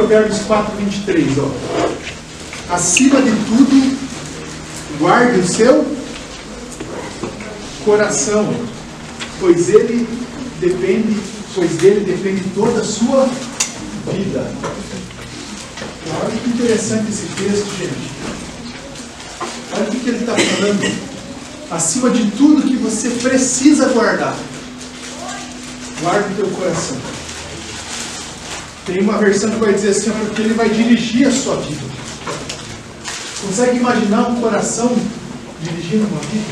Provérbios 4:23, ó. Acima de tudo, guarde o seu coração, pois dele depende toda a sua vida. Olha que interessante esse texto, gente. Olha o que ele está falando. Acima de tudo que você precisa guardar, guarde o teu coração. Tem uma versão que vai dizer assim, porque ele vai dirigir a sua vida. Consegue imaginar um coração dirigindo uma vida?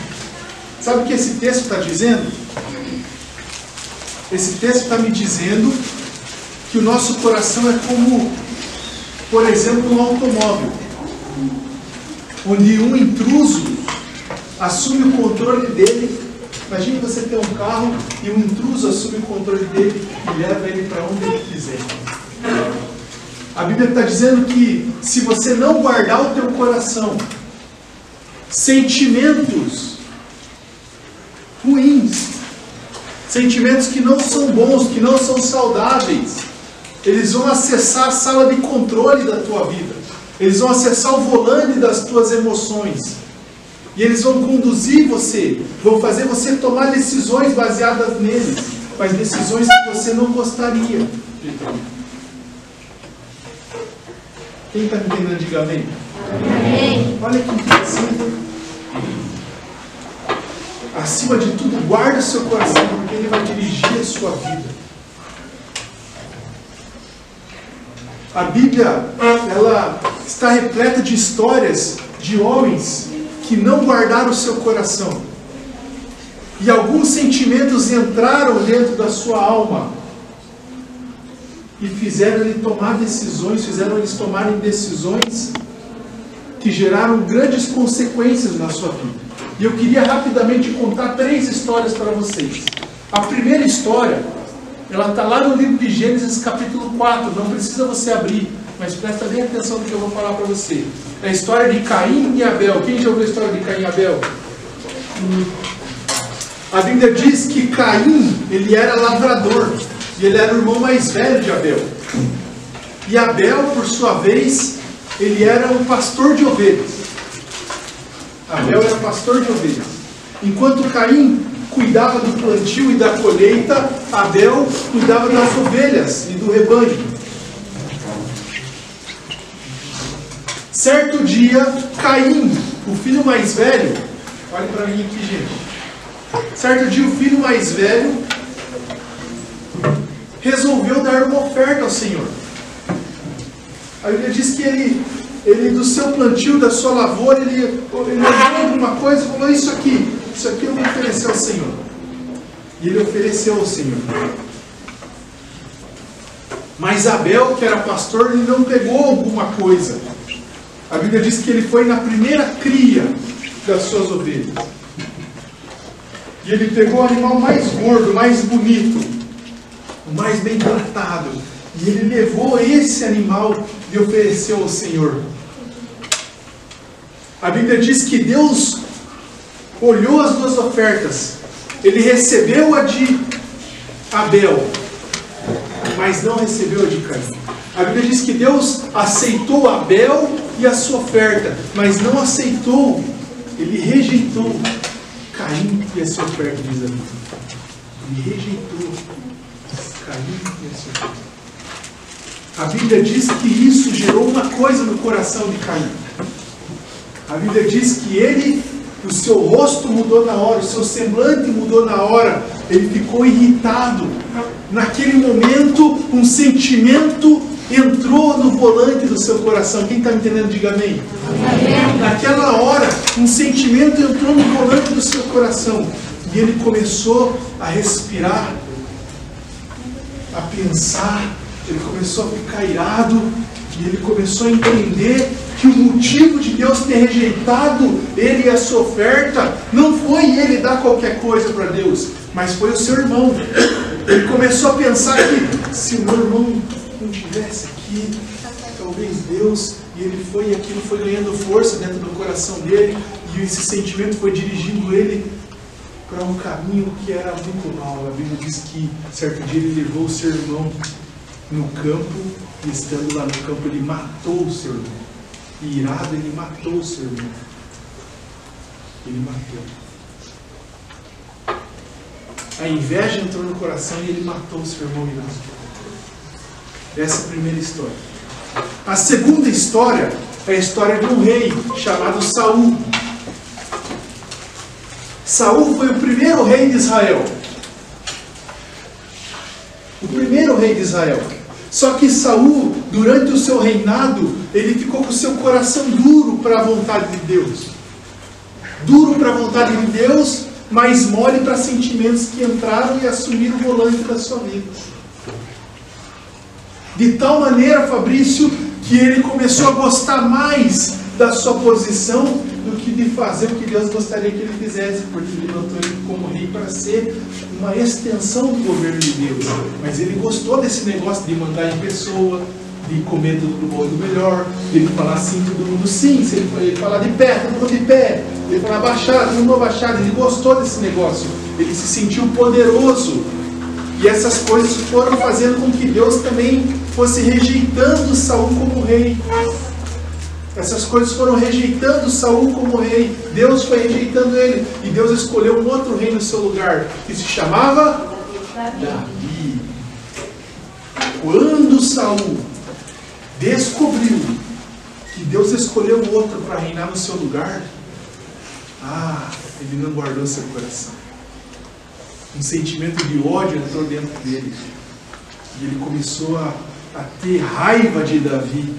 Sabe o que esse texto está dizendo? Esse texto está me dizendo que o nosso coração é como, por exemplo, um automóvel, onde um intruso assume o controle dele. Imagine você ter um carro e um intruso assume o controle dele e leva ele para onde ele quiser. A Bíblia está dizendo que se você não guardar o teu coração, sentimentos ruins, sentimentos que não são bons, que não são saudáveis, eles vão acessar a sala de controle da tua vida. Eles vão acessar o volante das tuas emoções. E eles vão conduzir você, vão fazer você tomar decisões baseadas neles, mas decisões que você não gostaria de tomar. Quem está me entendendo, diga amém. Amém. Olha que interessante. Acima de tudo, guarda o seu coração, porque ele vai dirigir a sua vida. A Bíblia, ela está repleta de histórias de homens que não guardaram o seu coração. E alguns sentimentos entraram dentro da sua alma e fizeram ele tomar decisões, fizeram eles tomarem decisões que geraram grandes consequências na sua vida. E eu queria rapidamente contar 3 histórias para vocês. A primeira história, ela está lá no livro de Gênesis capítulo 4, não precisa você abrir, mas presta bem atenção no que eu vou falar para você. É a história de Caim e Abel. Quem já ouviu a história de Caim e Abel? A Bíblia diz que Caim, ele era lavrador, e ele era o irmão mais velho de Abel. E Abel, por sua vez, ele era um pastor de ovelhas. Abel era pastor de ovelhas. Enquanto Caim cuidava do plantio e da colheita, Abel cuidava das ovelhas e do rebanho. Certo dia, Caim, o filho mais velho, olhe para mim aqui, gente. Certo dia, o filho mais velho resolveu dar uma oferta ao Senhor. A Bíblia diz que ele do seu plantio, da sua lavoura, ele olhou alguma coisa e falou: isso aqui eu vou oferecer ao Senhor. E ele ofereceu ao Senhor. Mas Abel, que era pastor, ele não pegou alguma coisa. A Bíblia diz que ele foi na primeira cria das suas ovelhas. E ele pegou o animal mais gordo, mais bonito, o mais bem tratado. E ele levou esse animal e ofereceu ao Senhor. A Bíblia diz que Deus olhou as 2 ofertas. Ele recebeu a de Abel, mas não recebeu a de Caim. A Bíblia diz que Deus aceitou Abel e a sua oferta, mas não aceitou, ele rejeitou Caim e a sua oferta, diz a Bíblia. Ele rejeitou Caim e a sua oferta. A Bíblia diz que isso gerou uma coisa no coração de Caim. A Bíblia diz que o seu rosto mudou na hora, o seu semblante mudou na hora, ele ficou irritado. Naquele momento, um sentimento entrou no volante do seu coração. Quem está me entendendo, diga amém. Amém. Naquela hora, um sentimento entrou no volante do seu coração. E ele começou a respirar, a pensar, ele começou a ficar irado, e ele começou a entender que o motivo de Deus ter rejeitado ele e a sua oferta não foi ele dar qualquer coisa para Deus, mas foi o seu irmão. Ele começou a pensar que se o meu irmão não estivesse aqui, talvez Deus, e aquilo foi ganhando força dentro do coração dele, e esse sentimento foi dirigindo ele para um caminho que era muito mau. A Bíblia diz que certo dia ele levou o seu irmão no campo E estando lá no campo, ele matou o seu irmão. E irado, ele matou o seu irmão. Ele matou. A inveja entrou no coração e ele matou o seu irmão irado. Essa é a primeira história. A segunda história é a história de um rei chamado Saul. Saul foi o primeiro rei de Israel. O primeiro rei de Israel. Só que Saul, durante o seu reinado, ele ficou com o seu coração duro para a vontade de Deus. Duro para a vontade de Deus, mas mole para sentimentos que entraram e assumiram o volante da sua vida. De tal maneira, Fabrício, que ele começou a gostar mais da sua posição do que de fazer o que Deus gostaria que ele fizesse, porque ele notou ele como rei para ser uma extensão do governo de Deus. Mas ele gostou desse negócio de mandar em pessoa, de comer tudo do bom e do melhor, de ele falar sim, todo mundo sim, se ele falar de pé, todo mundo de pé, ele falar abaixado, todo mundo abaixado. Ele gostou desse negócio, ele se sentiu poderoso. E essas coisas foram fazendo com que Deus também fosse rejeitando Saul como rei. Essas coisas foram rejeitando Saul como rei. Deus foi rejeitando ele. E Deus escolheu um outro rei no seu lugar, que se chamava Davi. Quando Saul descobriu que Deus escolheu outro para reinar no seu lugar, ele não guardou seu coração. Um sentimento de ódio entrou dentro dele. E ele começou a ter raiva de Davi.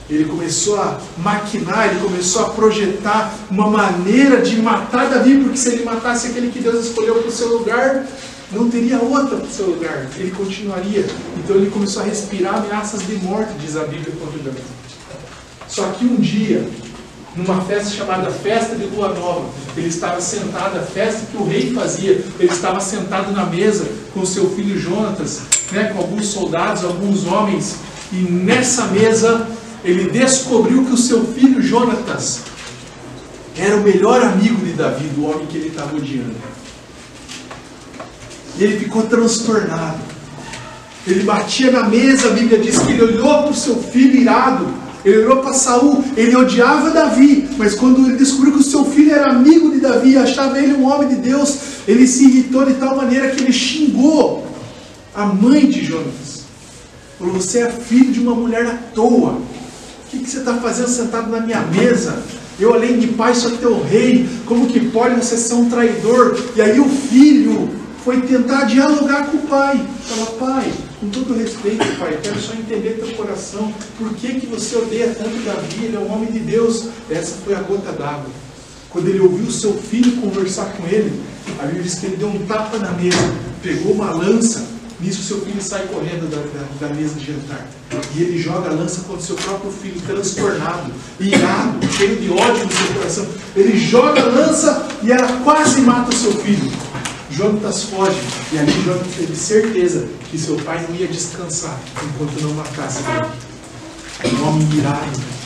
Ele começou a maquinar, ele começou a projetar uma maneira de matar Davi, porque se ele matasse aquele que Deus escolheu para o seu lugar, não teria outra para o seu lugar. Ele continuaria. Então ele começou a respirar ameaças de morte, diz a Bíblia, contra Davi. Só que um dia, numa festa chamada Festa de Lua Nova, ele estava sentado, a festa que o rei fazia, ele estava sentado na mesa com o seu filho Jonatas, com alguns soldados, alguns homens, e nessa mesa ele descobriu que o seu filho Jonatas era o melhor amigo de Davi, do homem que ele estava odiando. E ele ficou transtornado. Ele batia na mesa, a Bíblia diz que ele olhou para o seu filho irado. Ele olhou para Saul, ele odiava Davi, mas quando ele descobriu que o seu filho era amigo de Davi, achava ele um homem de Deus, ele se irritou de tal maneira que ele xingou a mãe de Jonatas. Falou: você é filho de uma mulher à toa. O que você está fazendo sentado na minha mesa? Eu, além de pai, sou teu rei. Como que pode você ser um traidor? E aí o filho foi tentar dialogar com o pai. Fala: pai, com todo respeito, pai, eu quero só entender teu coração. Por que você odeia tanto Davi? Ele é um homem de Deus. Essa foi a gota d'água. Quando ele ouviu o seu filho conversar com ele, a Bíblia diz que ele deu um tapa na mesa, pegou uma lança. Nisso seu filho sai correndo da mesa de jantar. E ele joga a lança contra o seu próprio filho, transtornado, irado, cheio de ódio no seu coração. Ele joga a lança e ela quase mata o seu filho. Jonatas foge. E ali Jonatas teve certeza que seu pai não ia descansar enquanto não matasse ele. Um homem irado.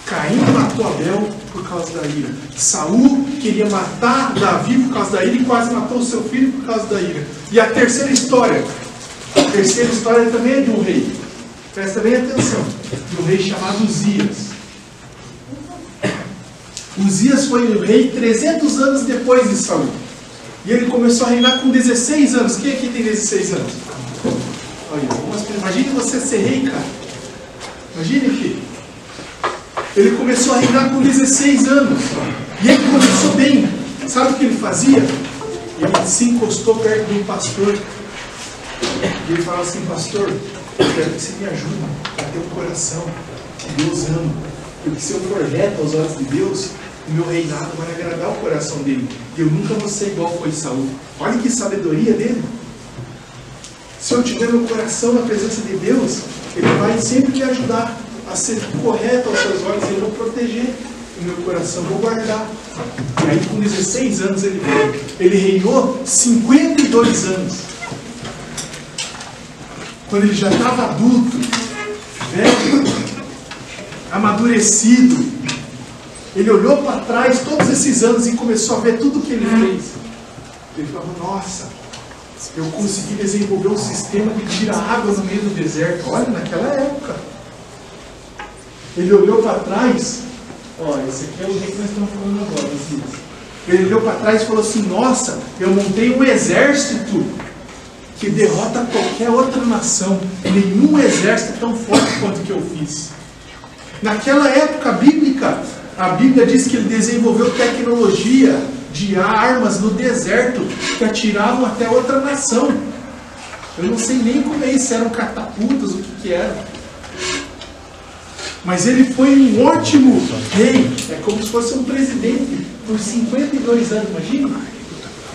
Caim matou Abel por causa da ira. Saul queria matar Davi por causa da ira e quase matou o seu filho por causa da ira. E a terceira história também é de um rei. Presta bem atenção. De um rei chamado Uzias. Uzias foi o rei 300 anos depois de Saul. E ele começou a reinar com 16 anos. Quem aqui tem 16 anos? Olha, imagine você ser rei, cara. Imagine, filho. Ele começou a reinar com 16 anos. E ele começou bem. Sabe o que ele fazia? Ele se encostou perto de um pastor. E ele falava assim: pastor, eu quero que você me ajude a ter um coração que Deus ama. Porque se eu for reto aos olhos de Deus, o meu reinado vai agradar o coração dele. E eu nunca vou ser igual foi Saul. Olha que sabedoria dele. Se eu tiver meu coração na presença de Deus, ele vai sempre me ajudar a ser correto aos seus olhos. Eu vou proteger o meu coração, vou guardar. E aí com 16 anos ele reinou 52 anos. Quando ele já estava adulto, velho, amadurecido, ele olhou para trás todos esses anos e começou a ver tudo o que ele fez. Ele falou: nossa, eu consegui desenvolver um sistema que tira água no meio do deserto. Olha, naquela época. Ele olhou para trás. Ó, esse aqui é o rei que nós estamos falando agora, Ele olhou para trás e falou assim: nossa, eu montei um exército que derrota qualquer outra nação. Nenhum exército tão forte quanto o que eu fiz. Naquela época bíblica, a Bíblia diz que ele desenvolveu tecnologia de armas no deserto que atiravam até outra nação. Eu não sei nem como é isso, eram catapultas, o que era. Mas ele foi um ótimo rei, é como se fosse um presidente por 52 anos, imagina?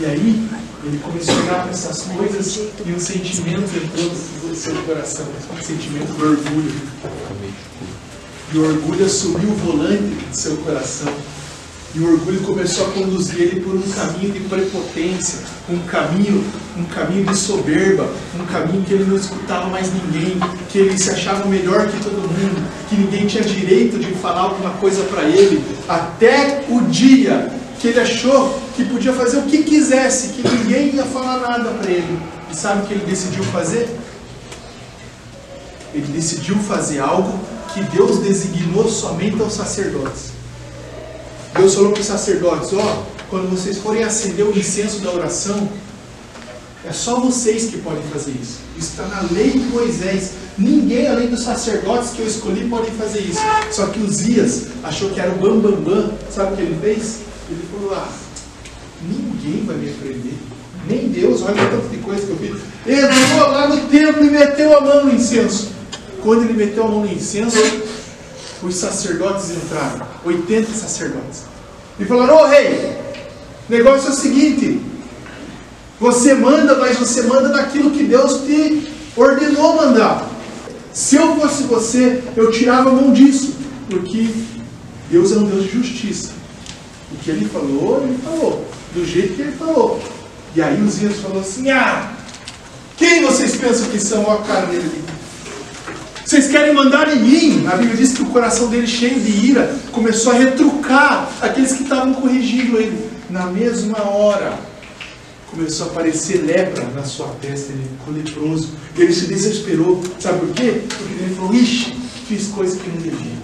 E aí, ele começou a olhar para essas coisas e um sentimento entrou no seu coração, o sentimento do orgulho. E o orgulho assumiu o volante do seu coração. E o orgulho começou a conduzir ele por um caminho de prepotência, um caminho de soberba, um caminho que ele não escutava mais ninguém, que ele se achava melhor que todo mundo, que ninguém tinha direito de falar alguma coisa para ele, até o dia que ele achou que podia fazer o que quisesse, que ninguém ia falar nada para ele. E sabe o que ele decidiu fazer? Ele decidiu fazer algo que Deus designou somente aos sacerdotes. Deus falou para os sacerdotes: ó, quando vocês forem acender o incenso da oração, é só vocês que podem fazer isso. Isso está na lei de Moisés. Ninguém além dos sacerdotes que eu escolhi pode fazer isso. Só que Uzias achou que era o bambambam. Sabe o que ele fez? Ele falou: ah, ninguém vai me aprender. Nem Deus, olha o tanto de coisa que eu fiz. Ele entrou lá no templo e meteu a mão no incenso. Quando ele meteu a mão no incenso, os sacerdotes entraram, 80 sacerdotes, e falaram: ô rei, o negócio é o seguinte, você manda, mas você manda naquilo que Deus te ordenou mandar. Se eu fosse você, eu tirava a mão disso, porque Deus é um Deus de justiça. O que ele falou, do jeito que ele falou. E aí os Uzias falou assim: ah, quem vocês pensam que são? Olha a cara dele ali. Vocês querem mandar em mim? A Bíblia diz que o coração dele, cheio de ira, começou a retrucar aqueles que estavam corrigindo ele. Na mesma hora, começou a aparecer lepra na sua testa, ele ficou leproso. Ele se desesperou. Sabe por quê? Porque ele falou: ixi, fiz coisa que não devia.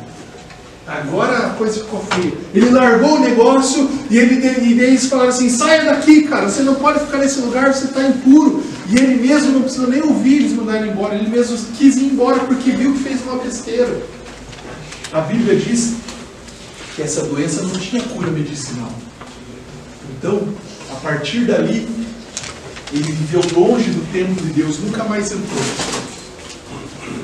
Agora a coisa ficou feia. Ele largou o negócio e eles falaram assim: saia daqui, cara, você não pode ficar nesse lugar, você está impuro. E ele mesmo não precisou nem ouvir eles mandarem ele embora, ele mesmo quis ir embora porque viu que fez uma besteira. A Bíblia diz que essa doença não tinha cura medicinal. Então, a partir dali, ele viveu longe do templo de Deus, nunca mais entrou.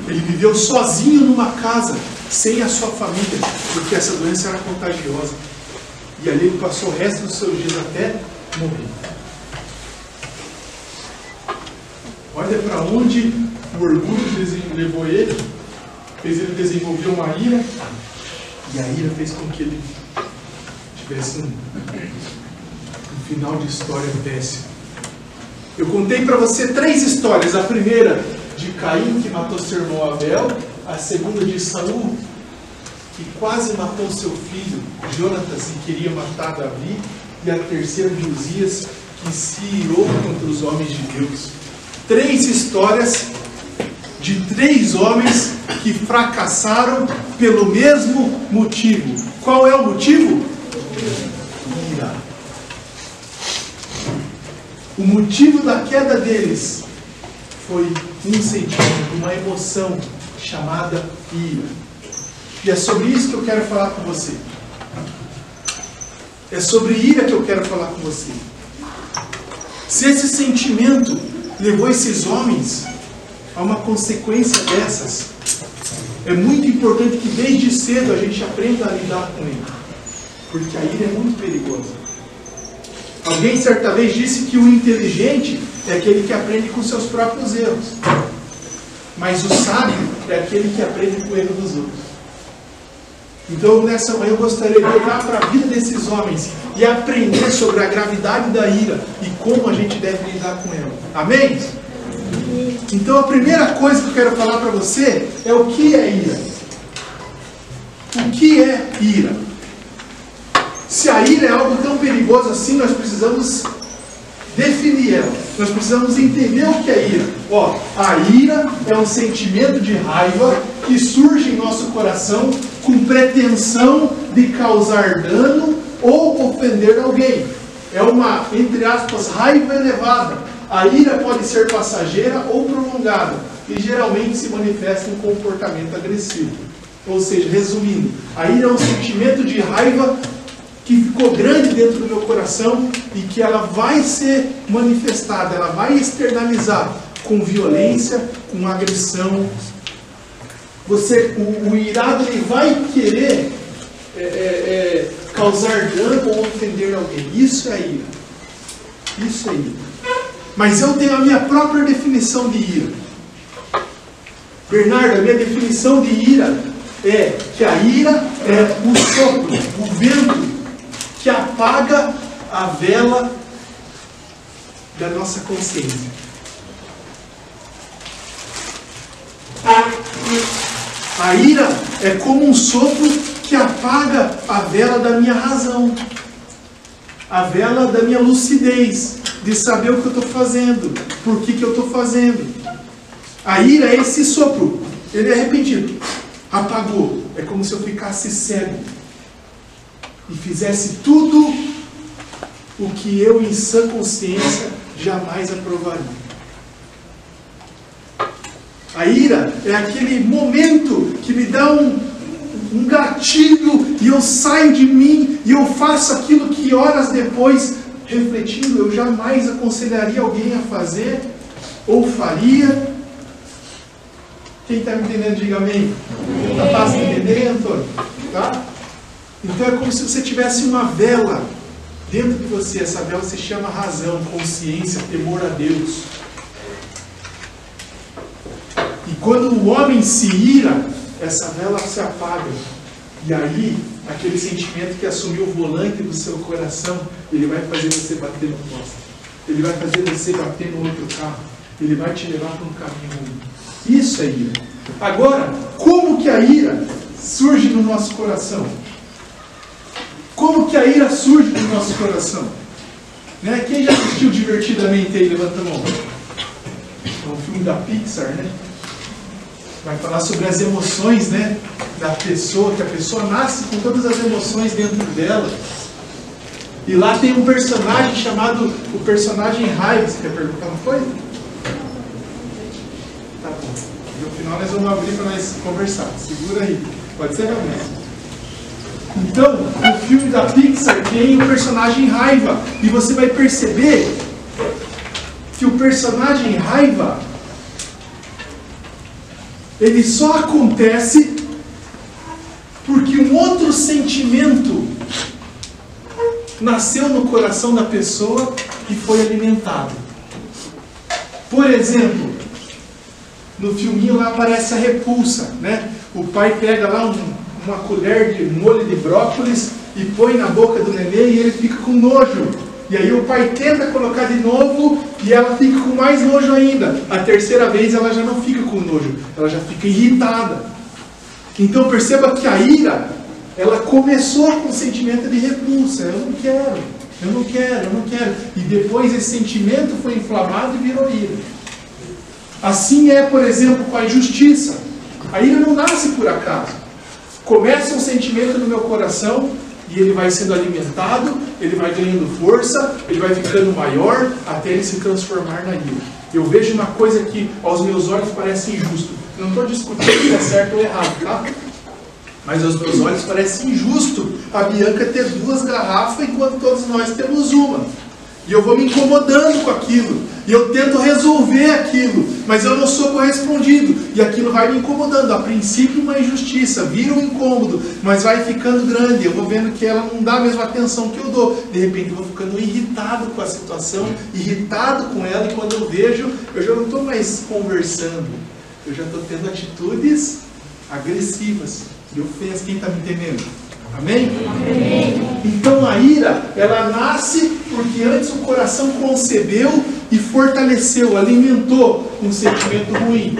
Ele viveu sozinho numa casa, sem a sua família, porque essa doença era contagiosa. E ali ele passou o resto dos seus dias até morrer. Olha para onde o orgulho levou ele, fez ele desenvolver uma ira, e a ira fez com que ele tivesse um final de história péssimo. Eu contei para você 3 histórias. A primeira de Caim, que matou seu irmão Abel. A segunda de Saul, que quase matou seu filho Jonatas e queria matar Davi. E a terceira de Uzias, que se irou contra os homens de Deus. 3 histórias de 3 homens que fracassaram pelo mesmo motivo. Qual é o motivo? Ira. O motivo da queda deles foi um sentimento, uma emoção chamada ira. E é sobre isso que eu quero falar com você. É sobre ira que eu quero falar com você. Se esse sentimento levou esses homens a uma consequência dessas, é muito importante que desde cedo a gente aprenda a lidar com ele, porque a ira é muito perigosa. Alguém certa vez disse que o inteligente é aquele que aprende com seus próprios erros, mas o sábio é aquele que aprende com o erro dos outros. Então nessa manhã eu gostaria de olhar para a vida desses homens e aprender sobre a gravidade da ira e como a gente deve lidar com ela. Amém? Então a primeira coisa que eu quero falar para você é o que é ira. O que é ira? Se a ira é algo tão perigoso assim, nós precisamos definir ela. Nós precisamos entender o que é ira. Ó, a ira é um sentimento de raiva que surge em nosso coração com pretensão de causar dano ou ofender alguém. É uma, entre aspas, raiva elevada. A ira pode ser passageira ou prolongada e geralmente se manifesta em comportamento agressivo. Ou seja, resumindo, a ira é um sentimento de raiva que ficou grande dentro do meu coração e que ela vai ser manifestada, ela vai externalizar com violência, com agressão. O irado ele vai querer causar dano ou ofender alguém. Isso é ira. Isso é ira. Mas eu tenho a minha própria definição de ira. Bernardo, a minha definição de ira é que a ira é o sopro, o vento que apaga a vela da nossa consciência. A ira é como um sopro que apaga a vela da minha razão, a vela da minha lucidez, de saber o que eu estou fazendo, por que eu estou fazendo. A ira é esse sopro, ele é repetido, apagou, é como se eu ficasse cego e fizesse tudo o que eu, em sã consciência, jamais aprovaria. A ira é aquele momento que me dá um gatilho e eu saio de mim e eu faço aquilo que horas depois, refletindo, eu jamais aconselharia alguém a fazer ou faria. Quem está me entendendo, diga amém. Está fácil de entender, Antônio? Tá? Então é como se você tivesse uma vela dentro de você. Essa vela se chama razão, consciência, temor a Deus. E quando o homem se ira, essa vela se apaga. E aí, aquele sentimento que assumiu o volante do seu coração, ele vai fazer você bater no poste. Ele vai fazer você bater no outro carro. Ele vai te levar para um caminho ruim. Isso é ira. Agora, como que a ira surge no nosso coração? Como que a ira surge no nosso coração? Né? Quem já assistiu Divertidamente aí? Levanta a mão. É um filme da Pixar, né? Vai falar sobre as emoções, né? Da pessoa, que a pessoa nasce com todas as emoções dentro dela. E lá tem um personagem chamado o personagem raiva. Você quer perguntar, não foi? Tá bom. No final nós vamos abrir para nós conversar. Segura aí. Pode ser, realmente. Então, no filme da Pixar tem o personagem raiva. E você vai perceber que o personagem raiva, ele só acontece porque um outro sentimento nasceu no coração da pessoa e foi alimentado. Por exemplo, no filminho lá aparece a repulsa, né? O pai pega lá uma colher de molho de brócolis e põe na boca do nenê e ele fica com nojo. E aí o pai tenta colocar de novo e ela fica com mais nojo ainda. A terceira vez ela já não fica com nojo, ela já fica irritada. Então perceba que a ira, ela começou com o sentimento de repulsa. Eu não quero, eu não quero, eu não quero. E depois esse sentimento foi inflamado e virou ira. Assim é, por exemplo, com a injustiça. A ira não nasce por acaso. Começa um sentimento no meu coração e ele vai sendo alimentado, ele vai ganhando força, ele vai ficando maior até ele se transformar na ira. Eu vejo uma coisa que aos meus olhos parece injusto. Não estou discutindo se é certo ou errado, tá? Mas aos meus olhos parece injusto a Bianca ter 2 garrafas enquanto todos nós temos uma. E eu vou me incomodando com aquilo. E eu tento resolver aquilo. Mas eu não sou correspondido. E aquilo vai me incomodando. A princípio uma injustiça. Vira um incômodo. Mas vai ficando grande. Eu vou vendo que ela não dá a mesma atenção que eu dou. De repente eu vou ficando irritado com a situação. Irritado com ela. E quando eu vejo, eu já não estou mais conversando. Eu já estou tendo atitudes agressivas. De ofensa. Quem está me entendendo? Amém? Amém? Então a ira, ela nasce porque antes o coração concebeu e fortaleceu, alimentou um sentimento ruim.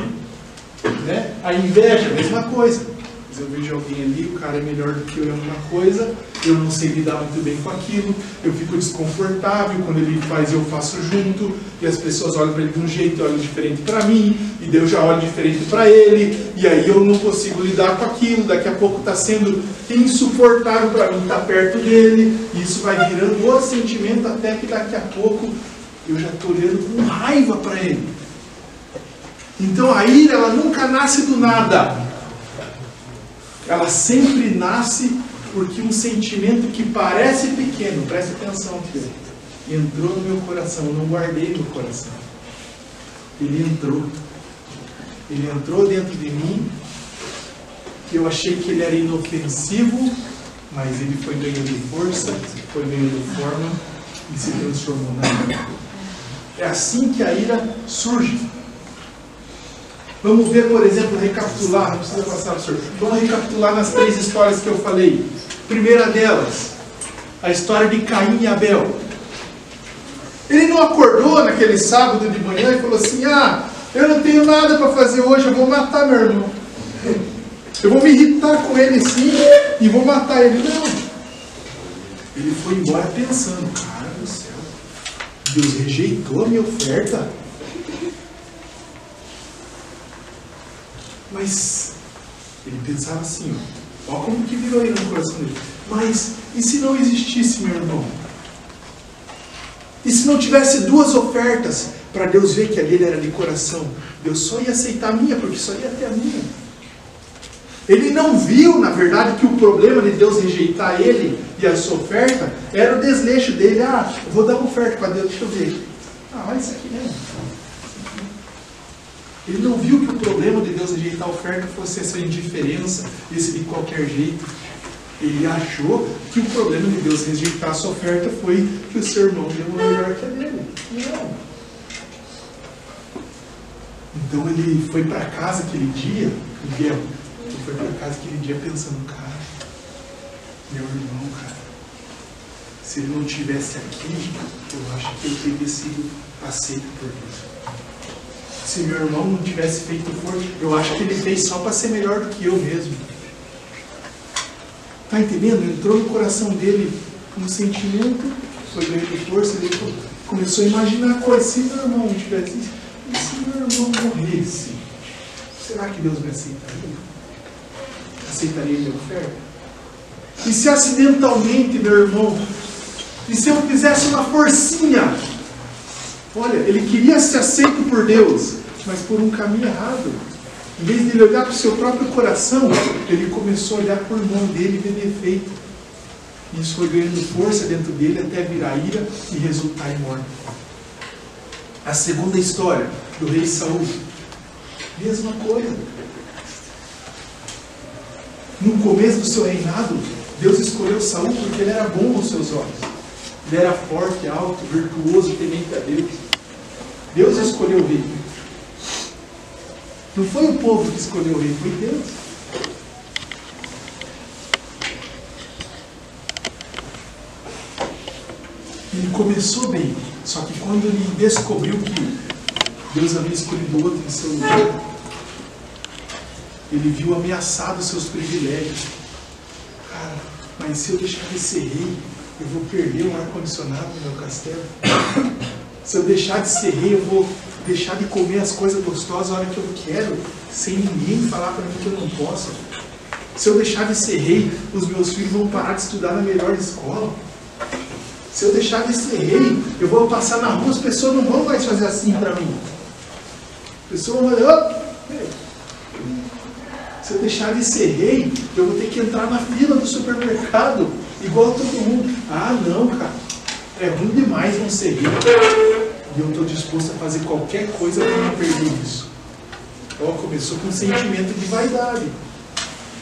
Né? A inveja, a mesma coisa. Mas eu vejo alguém ali, o cara é melhor do que eu em alguma coisa, eu não sei lidar muito bem com aquilo, eu fico desconfortável, quando ele faz eu faço junto, e as pessoas olham para ele de um jeito e olham diferente para mim, e Deus já olha diferente para ele, e aí eu não consigo lidar com aquilo, daqui a pouco está sendo insuportável para mim estar perto dele, e isso vai virando outro sentimento, até que daqui a pouco eu já estou olhando com raiva para ele. Então a ira, ela nunca nasce do nada. Ela sempre nasce porque um sentimento que parece pequeno, preste atenção, filho, entrou no meu coração, eu não guardei no coração. Ele entrou dentro de mim, eu achei que ele era inofensivo, mas ele foi ganhando força, foi ganhando forma e se transformou na ira. É assim que a ira surge. Vamos ver, por exemplo, recapitular, não precisa passar, professor. Vamos recapitular nas 3 histórias que eu falei. Primeira delas, a história de Caim e Abel. Ele não acordou naquele sábado de manhã e falou assim: eu não tenho nada para fazer hoje, eu vou matar meu irmão. Eu vou me irritar com ele sim e vou matar ele. Não. Ele foi embora pensando: cara do céu, Deus rejeitou a minha oferta. Mas ele pensava assim, ó como que virou aí no coração dele. Mas e se não existisse meu irmão? E se não tivesse 2 ofertas para Deus ver que a dele era de coração? Deus só ia aceitar a minha, porque só ia ter a minha. Ele não viu, na verdade, que o problema de Deus rejeitar ele e a sua oferta era o desleixo dele. Eu vou dar uma oferta para Deus, deixa eu ver. Olha isso aqui mesmo. Ele não viu que o problema de Deus rejeitar a oferta fosse essa indiferença, esse de qualquer jeito. Ele achou que o problema de Deus rejeitar a sua oferta foi que o seu irmão deu uma melhor que a dele. Não. Então ele foi para casa aquele dia, Miguel, ele foi para casa aquele dia pensando: cara, meu irmão, cara, se ele não estivesse aqui, eu acho que eu teria sido aceito por Deus. Se meu irmão não tivesse feito força, eu acho que ele fez só para ser melhor do que eu mesmo. Está entendendo? Entrou no coração dele um sentimento, foi ganhando força, ele começou a imaginar coisas. Se meu irmão não tivesse isso, e se meu irmão morresse, será que Deus me aceitaria? Aceitaria minha oferta? E se acidentalmente, meu irmão, e se eu fizesse uma forcinha? Olha, ele queria ser aceito por Deus, mas por um caminho errado. Em vez de ele olhar para o seu próprio coração, ele começou a olhar para o irmão dele e ver defeito. Isso foi ganhando força dentro dele até virar ira e resultar em morte. A segunda história do rei Saul. Mesma coisa. No começo do seu reinado, Deus escolheu Saul porque ele era bom aos seus olhos. Ele era forte, alto, virtuoso, temente a Deus. Deus escolheu o rei. Não foi o povo que escolheu o rei, foi Deus. Ele começou bem, só que quando ele descobriu que Deus havia escolhido outro em seu lugar, ele viu ameaçado os seus privilégios. Cara, mas se eu deixar de ser rei, eu vou perder o ar-condicionado no meu castelo. Se eu deixar de ser rei, eu vou deixar de comer as coisas gostosas a hora que eu quero, sem ninguém falar para mim que eu não posso. Se eu deixar de ser rei, os meus filhos vão parar de estudar na melhor escola. Se eu deixar de ser rei, eu vou passar na rua, as pessoas não vão mais fazer assim para mim. As pessoas vão olhar, se eu deixar de ser rei, eu vou ter que entrar na fila do supermercado, igual todo mundo. Não, cara, é ruim demais não ser rei. E eu estou disposto a fazer qualquer coisa para não perder isso. Começou com um sentimento de vaidade.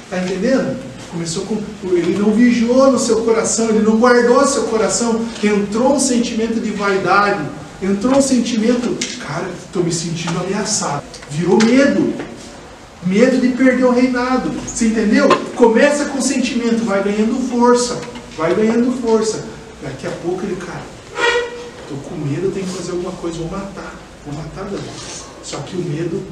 Está entendendo? Começou com... Ele não vigiou no seu coração, ele não guardou seu coração. Entrou um sentimento de vaidade. Entrou um sentimento... Cara, estou me sentindo ameaçado. Virou medo. Medo de perder o reinado. Você entendeu? Começa com sentimento, vai ganhando força. Vai ganhando força. Daqui a pouco ele, cara, estou com medo, eu tenho que fazer alguma coisa, vou matar Davi. Só que o medo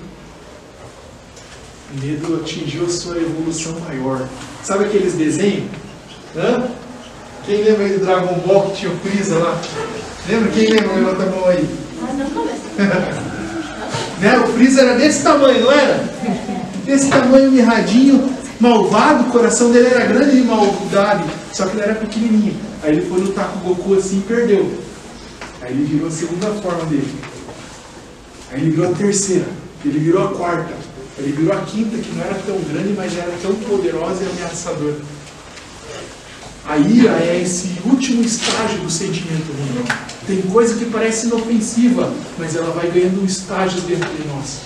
O medo atingiu a sua evolução maior. Sabe aqueles desenhos? Hã? Quem lembra aí do Dragon Ball que tinha o Freeza lá? Lembra? Quem lembra? Levanta a mão aí. Não começa. Né? O Freeza era desse tamanho, não era? Desse tamanho, mirradinho, malvado. O coração dele era grande de maldade, só que ele era pequenininho. Aí ele foi lutar com o Goku assim e perdeu. Aí ele virou a segunda forma dele. Aí ele virou a terceira. Ele virou a quarta. Ele virou a quinta, que não era tão grande, mas era tão poderosa e ameaçadora. A ira é esse último estágio do sentimento ruim. Tem coisa que parece inofensiva, mas ela vai ganhando estágios dentro de nós.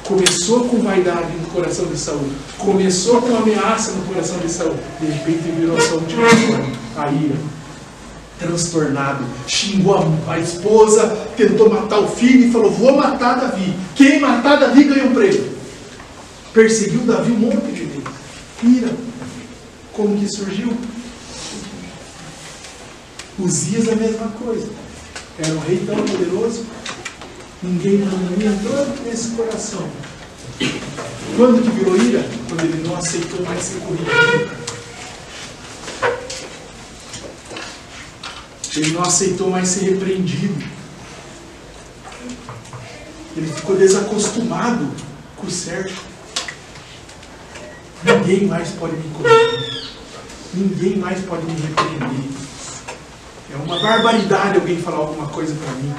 Começou com vaidade no coração de Saul. Começou com ameaça no coração de Saul. De repente virou a sua última forma, a ira. Transtornado. Xingou a esposa, tentou matar o filho e falou, vou matar Davi. Quem matar Davi ganha um prêmio. Perseguiu Davi um monte de vezes. Ira. Como que surgiu? Uzias a mesma coisa. Era um rei tão poderoso, ninguém entrou nesse coração. Quando que virou ira? Quando ele não aceitou mais ser corrigido. Ele não aceitou mais ser repreendido. Ele ficou desacostumado com o certo. Ninguém mais pode me corrigir. Ninguém mais pode me repreender. É uma barbaridade alguém falar alguma coisa para mim.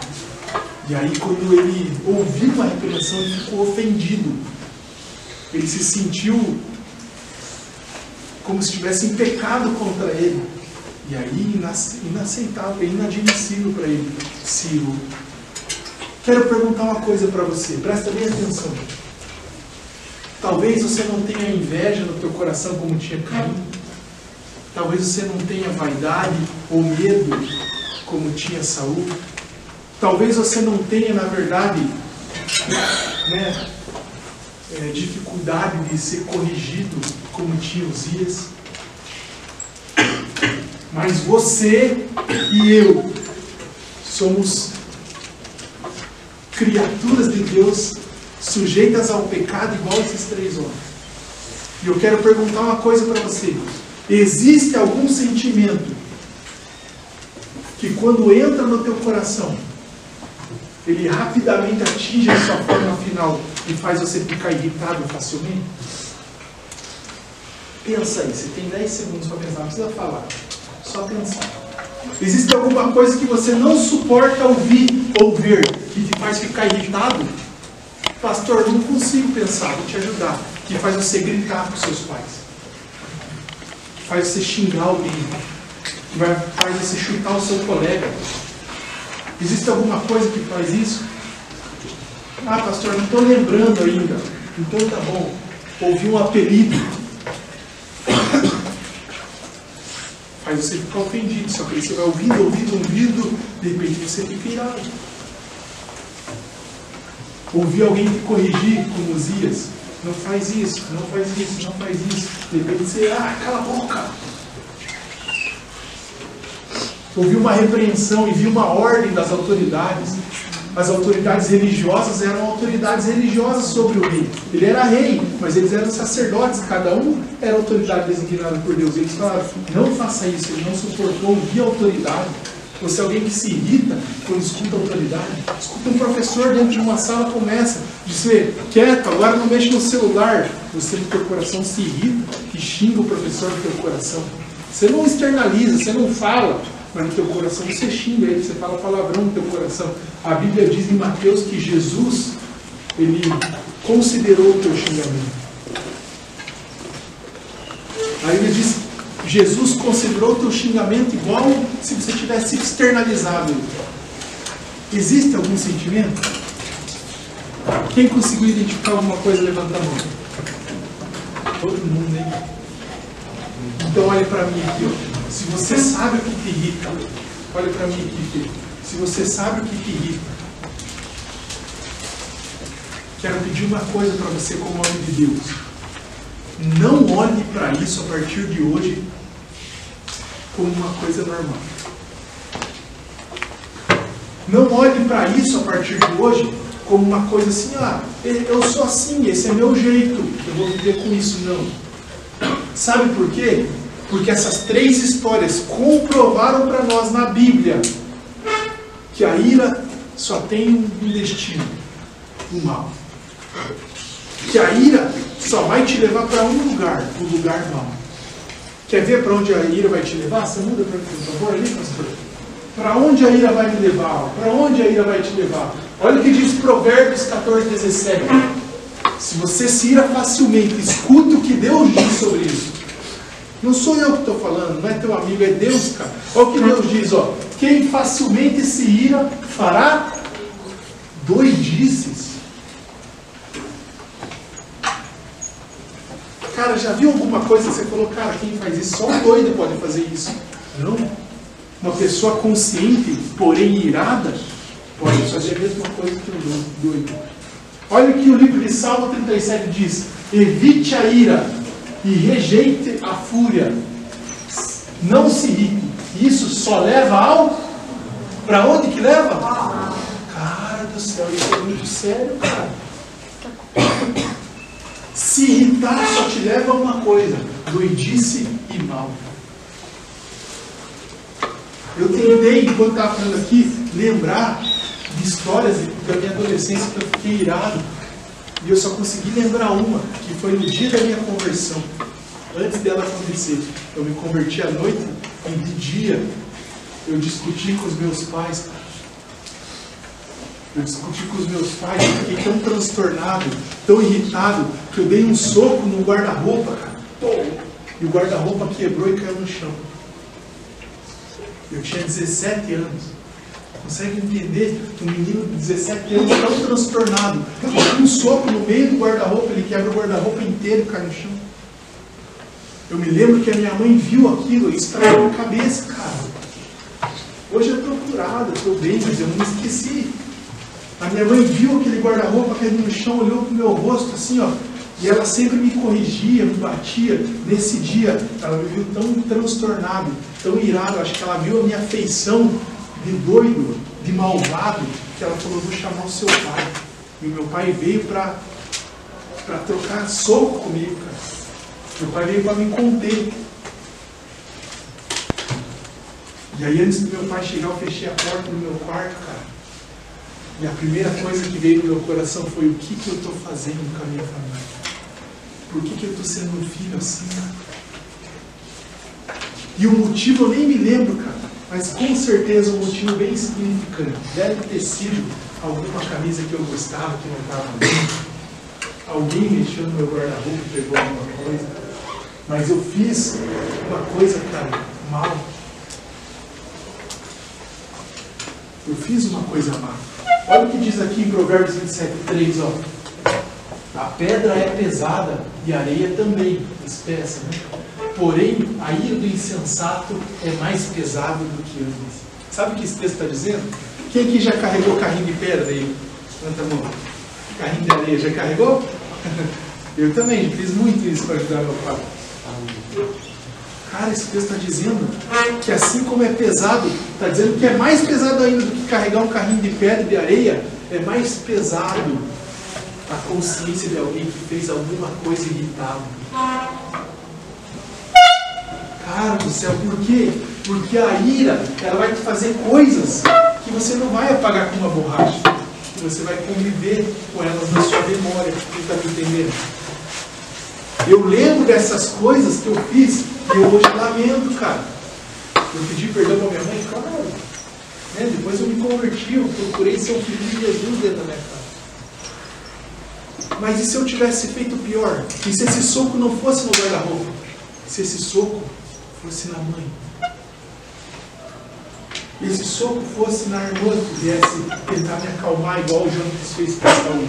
E aí, quando ele ouviu uma repreensão, ele ficou ofendido. Ele se sentiu como se tivesse em pecado contra ele. E aí, inaceitável, inadmissível para ele, Ciro. Quero perguntar uma coisa para você, presta bem atenção. Talvez você não tenha inveja no teu coração como tinha Caim. Talvez você não tenha vaidade ou medo como tinha Saul. Talvez você não tenha, na verdade, dificuldade de ser corrigido como tinha Uzias. Mas você e eu somos criaturas de Deus sujeitas ao pecado igual esses três homens. E eu quero perguntar uma coisa para você. Existe algum sentimento que quando entra no teu coração, ele rapidamente atinge a sua forma final e faz você ficar irritado facilmente? Pensa aí, você tem 10 segundos para pensar, não precisa falar, só pensar. Existe alguma coisa que você não suporta ouvir ou ver, que te faz ficar irritado? Pastor, não consigo pensar, vou te ajudar. Que faz você gritar com seus pais. Que faz você xingar alguém. Que faz você chutar o seu colega. Existe alguma coisa que faz isso? Ah, pastor, não estou lembrando ainda. Então tá bom. Ouvi um apelido. Faz você ficar ofendido. Só que aí você vai ouvindo. De repente você fica irado. Ouvir alguém te corrigir, como Uzias. Não faz isso, não faz isso, não faz isso. De repente você, cala a boca. Ouvir uma repreensão e vir uma ordem das autoridades. As autoridades religiosas eram autoridades religiosas sobre o rei. Ele era rei, mas eles eram sacerdotes. Cada um era autoridade designada por Deus. Eles falaram, não faça isso. Ele não suportou ouvir a autoridade. Você é alguém que se irrita quando escuta a autoridade. Escuta um professor dentro de uma sala, começa a dizer, quieto, agora não mexe no celular. Você no teu coração se irrita e xinga o professor no teu coração. Você não externaliza, você não fala, mas no teu coração você xinga ele, você fala palavrão no teu coração. A Bíblia diz em Mateus que Jesus, ele considerou o teu xingamento. A Bíblia diz, Jesus considerou o teu xingamento igual se você tivesse externalizado. Existe algum sentimento? Quem conseguiu identificar alguma coisa, levanta a mão. Todo mundo, hein? Então olha para mim aqui, ó. Se você sabe o que te irrita, olha para mim aqui, filho. Se você sabe o que te irrita, quero pedir uma coisa para você como homem de Deus. Não olhe para isso a partir de hoje como uma coisa normal. Não olhe para isso a partir de hoje como uma coisa assim, eu sou assim, esse é meu jeito, eu vou viver com isso. Não. Sabe por quê? Porque essas 3 histórias comprovaram para nós na Bíblia que a ira só tem um destino, o mal. Que a ira só vai te levar para um lugar, o lugar mau. Quer ver para onde a ira vai te levar? Você muda para mim, por favor, ali, pastor. Para onde a ira vai me levar? Para onde a ira vai te levar? Olha o que diz Provérbios 14, 17. Se você se ira facilmente, escuta o que Deus diz sobre isso. Não sou eu que estou falando, não é teu amigo, é Deus, cara. Olha o que Deus diz, ó. Quem facilmente se ira fará doidices. Cara, já viu alguma coisa que você falou, cara, quem faz isso? Só um doido pode fazer isso. Não. Uma pessoa consciente, porém irada, pode fazer a mesma coisa que um doido. Olha o que o livro de Salmo 37 diz. Evite a ira e rejeite a fúria. Não se irrite. Isso só leva ao... Para onde que leva? Cara do céu, isso é muito sério, cara. Se irritar só te leva a uma coisa: doidice e mal. Eu tentei, enquanto estava falando aqui, lembrar de histórias da minha adolescência que eu fiquei irado. E eu só consegui lembrar uma, que foi no dia da minha conversão. Antes dela acontecer. Eu me converti à noite e de dia eu discuti com os meus pais. Eu discuti com os meus pais, eu fiquei tão transtornado, tão irritado, que eu dei um soco no guarda-roupa, cara. E o guarda-roupa quebrou e caiu no chão. Eu tinha 17 anos. Consegue entender? Um menino de 17 anos tão transtornado. Eu dei um soco no meio do guarda-roupa, ele quebra o guarda-roupa inteiro e cai no chão. Eu me lembro que a minha mãe viu aquilo e estragou a cabeça, cara. Hoje eu estou curado, eu estou bem, mas eu não me esqueci. A minha mãe viu aquele guarda-roupa caindo no chão, olhou para o meu rosto assim, ó. E ela sempre me corrigia, me batia. Nesse dia, ela me viu tão transtornado, tão irado. Acho que ela viu a minha feição de doido, de malvado, que ela falou: vou chamar o seu pai. E o meu pai veio para trocar soco comigo, cara. Meu pai veio para me conter. E aí, antes do meu pai chegar, eu fechei a porta do meu quarto, cara. E a primeira coisa que veio no meu coração foi: o que eu estou fazendo com a minha família? Por que eu estou sendo um filho assim, cara? E o motivo eu nem me lembro, cara. Mas com certeza um motivo bem significante. Deve ter sido alguma camisa que eu gostava, que não estava bem. Alguém mexeu no meu guarda-roupa e pegou alguma coisa. Mas eu fiz uma coisa, cara, mal. Eu fiz uma coisa má. Olha o que diz aqui em Provérbios 27:3, ó. A pedra é pesada e a areia também, espessa, né? Porém, a ira do insensato é mais pesada do que antes. Sabe o que esse texto está dizendo? Quem aqui já carregou carrinho de pedra aí? Levanta a mão. Carrinho de areia, já carregou? Eu também, fiz muito isso para ajudar meu pai. Cara, esse texto está dizendo que assim como é pesado, está dizendo que é mais pesado ainda do que carregar um carrinho de pedra e de areia, é mais pesado a consciência de alguém que fez alguma coisa irritável. Cara do céu, por quê? Porque a ira, ela vai te fazer coisas que você não vai apagar com uma borracha, que você vai conviver com elas na sua memória. Você está me entendendo? Eu lembro dessas coisas que eu fiz e eu hoje lamento, cara. Eu pedi perdão para minha mãe, claro. Né? Depois eu me converti, eu procurei ser um filho de Jesus dentro da minha casa. Mas e se eu tivesse feito pior? E se esse soco não fosse no guarda-roupa? Se esse soco fosse na mãe? E esse soco fosse na irmã que viesse tentar me acalmar igual o Jonas fez com Saul?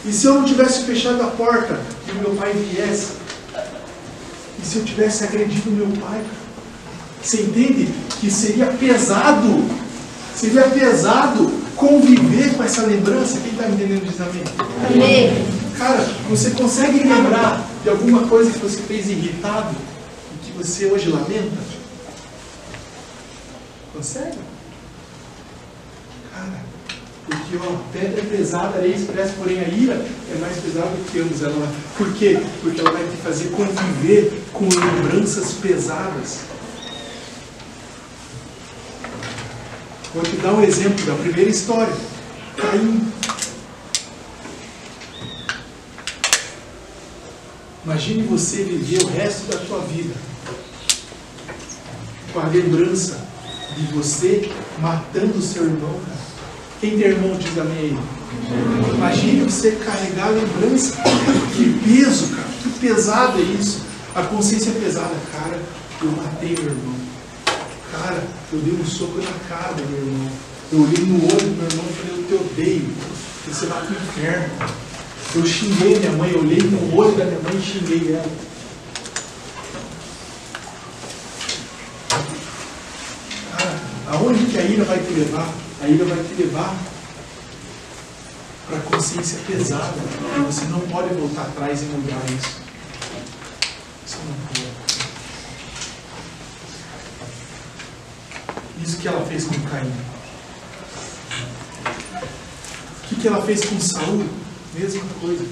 E se eu não tivesse fechado a porta e o meu pai viesse? E se eu tivesse agredido o meu pai? Você entende que seria pesado? Seria pesado conviver com essa lembrança? Quem está entendendo diz amém? Amém. Cara, você consegue lembrar de alguma coisa que você fez irritado e que você hoje lamenta? Consegue? Cara, porque ó, a pedra é pesada, a areia expressa, porém a ira é mais pesada do que ambos. Por quê? Porque ela vai te fazer conviver com lembranças pesadas. Vou te dar um exemplo da primeira história. Caim. Imagine você viver o resto da sua vida com a lembrança de você matando o seu irmão, cara. Quem tem irmão diz amém aí. Imagine você carregar a lembrança. Que peso, cara. Que pesado é isso. A consciência é pesada. Cara, eu matei meu irmão. Cara, eu dei um soco na cara do meu irmão. Eu olhei no olho do meu irmão e falei, eu te odeio. Você vai pro inferno. Eu xinguei minha mãe, eu olhei no olho da minha mãe e xinguei ela. Cara, aonde que a ira vai te levar? A ira vai te levar para a consciência pesada. E você não pode voltar atrás e mudar isso. Isso não pode. Isso que ela fez com Caim. O que ela fez com Saul? Mesma coisa.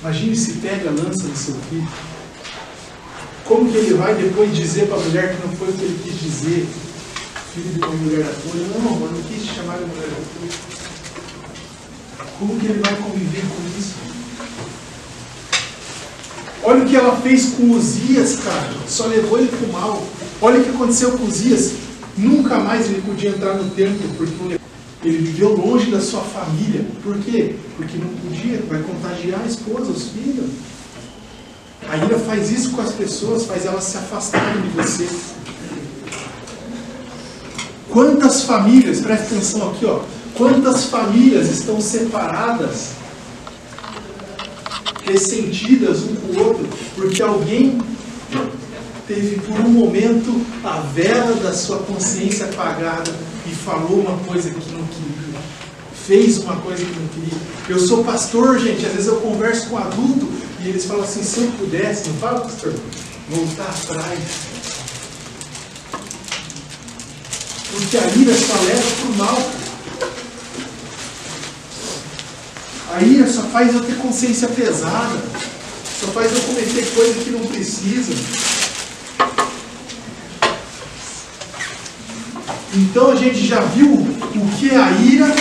Imagine se pega a lança do seu filho. Como que ele vai depois dizer para a mulher que não foi o que ele quis dizer? Filho de uma mulher da tua. Não, eu não quis te chamar de mulher da tua. Como que ele vai conviver com isso? Olha o que ela fez com Uzias, cara. Só levou ele para o mal. Olha o que aconteceu com Uzias. Nunca mais ele podia entrar no templo, porque ele viveu longe da sua família. Por quê? Porque não podia. Vai contagiar a esposa, os filhos. A ira faz isso com as pessoas, faz elas se afastarem de você. Quantas famílias, presta atenção aqui, ó. Quantas famílias estão separadas, ressentidas um com o outro, porque alguém teve por um momento a vela da sua consciência apagada e falou uma coisa que não queria, fez uma coisa que não queria. Eu sou pastor, gente, às vezes eu converso com adulto e eles falam assim, se eu pudesse, não fala, pastor, voltar atrás. Porque a ira só leva para o mal. A ira só faz eu ter consciência pesada, só faz eu cometer coisas que não precisa. Então a gente já viu o que é a ira,